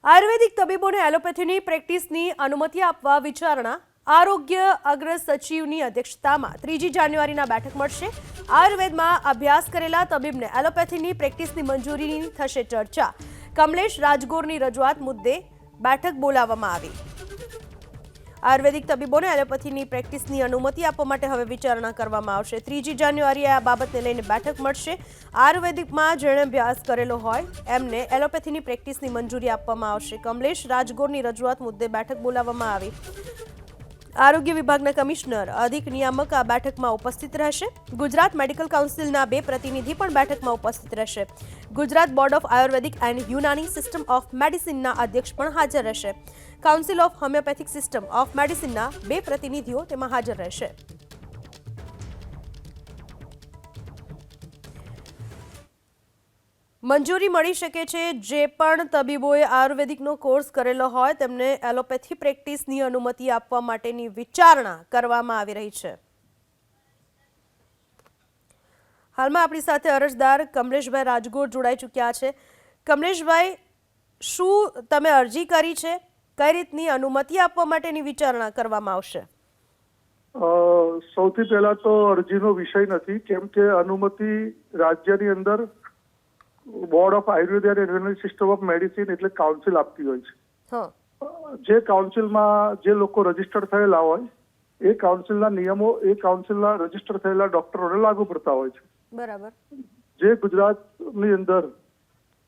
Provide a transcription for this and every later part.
આયુર્વેદિક તબીબોને એલોપેથીની પ્રેક્ટિસની અનુમતિ આપવા વિચારણા આરોગ્ય અગ્ર સચિવની અધ્યક્ષતામાં 3 જાન્યુઆરીના બેઠક મળશે। આયુર્વેદમાં અભ્યાસ કરેલા તબીબને એલોપેથીની પ્રેક્ટિસની મંજૂરીની થશે ચર્ચા। કમલેશ રાજગોરની રજૂઆત મુદ્દે બેઠક બોલાવવામાં આવી। આયુર્વેદિક તબીબોને એલોપેથીની પ્રેક્ટિસની અનુમતિ આપવા માટે હવે વિચારણા કરવામાં આવશે। 3 જાન્યુઆરીએ આ બાબતને લઈને બેઠક મળશે। આયુર્વેદિકમાં જેણે અભ્યાસ કરેલો હોય એમને એલોપેથીની પ્રેક્ટિસની મંજૂરી આપવામાં આવશે। કમલેશ રાજગોરની રજૂઆત મુદ્દે બેઠક બોલાવવામાં આવી। આરોગ્ય વિભાગના કમિશનર અધિક નિયામક આ બેઠકમાં ઉપસ્થિત રહેશે। ગુજરાત મેડિકલ કાઉન્સિલના 2 પ્રતિનિધિ પણ બેઠકમાં ઉપસ્થિત રહેશે। Gujarat board of Ayurvedic and Unani system of મેડિસિનના અધ્યક્ષ પણ હાજર રહેશે। Council of homeopathic system of મેડિસિનના 2 પ્રતિનિધિઓ તેમાં હાજર રહેશે। મંજૂરી મળી શકે છે। જે પણ તબીબોએ આયુર્વેદિકનો કોર્સ કરેલો હોય તેમને એલોપેથી પ્રેક્ટિસની અનુમતિ આપવા માટેની વિચારણા કરવામાં આવી રહી છે। હાલમાં આપણી સાથે અરજદાર કમલેશભાઈ રાજગોર જોડાઈ ચૂક્યા છે। કમલેશભાઈ, શું તમે અરજી કરી છે? કઈ રીતની અનુમતિ આપવા માટેની વિચારણા કરવામાં આવશે? સૌથી પહેલા તો અરજીનો વિષય નથી, કેમ કે અનુમતિ રાજ્યની અંદર board of Ayurveda and Unani system of medicine એટલે કાઉન્સિલ આપતી હોય છે। જે કાઉન્સિલમાં જે લોકો રજીસ્ટર થયેલા હોય એ કાઉન્સિલના નિયમો એ કાઉન્સિલના રજીસ્ટર થયેલા ડોક્ટરોને લાગુ પડતા હોય છે। બરાબર। જે ગુજરાતની અંદર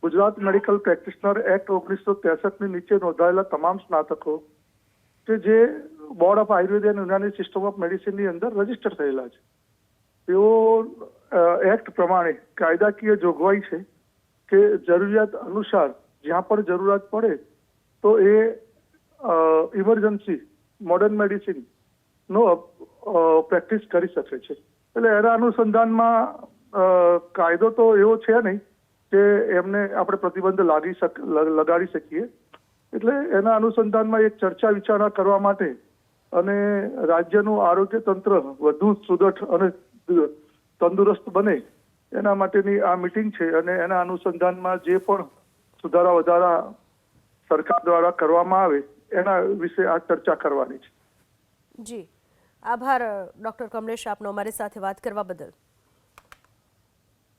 ગુજરાત મેડિકલ પ્રેક્ટિશનર એક્ટ 1963ની નીચે નોંધાયેલા તમામ સ્નાતકો કે જે board of Ayurveda and Unani system of મેડિસિનની અંદર રજીસ્ટર થયેલા છે, તેઓ એક્ટ પ્રમાણે કાયદાકીય જોગવાઈ છે કે જરૂરિયાત અનુસાર જ્યાં પણ જરૂરિયાત પડે તો એ ઇમરજન્સી મોડર્ન મેડિસિન નો પ્રેક્ટિસ કરી શકે છે। એટલે એના અનુસંધાનમાં કાયદો તો એવો છે નહીં કે એમને આપણે પ્રતિબંધ લગાડી શકીએ। એટલે એના અનુસંધાનમાં એક ચર્ચા વિચારણા કરવા માટે અને રાજ્યનું આરોગ્ય તંત્ર વધુ સુદૃઢ અને તંદુરસ્ત બને એના માટેની આ મીટિંગ છે અને એના અનુસંધાનમાં જે પણ સુધારા વધારા સરકાર દ્વારા કરવામાં આવે એના વિશે આ ચર્ચા કરવાની છે। જી, આભાર ડોક્ટર કમલેશ, આપનો અમારી સાથે વાત કરવા બદલ।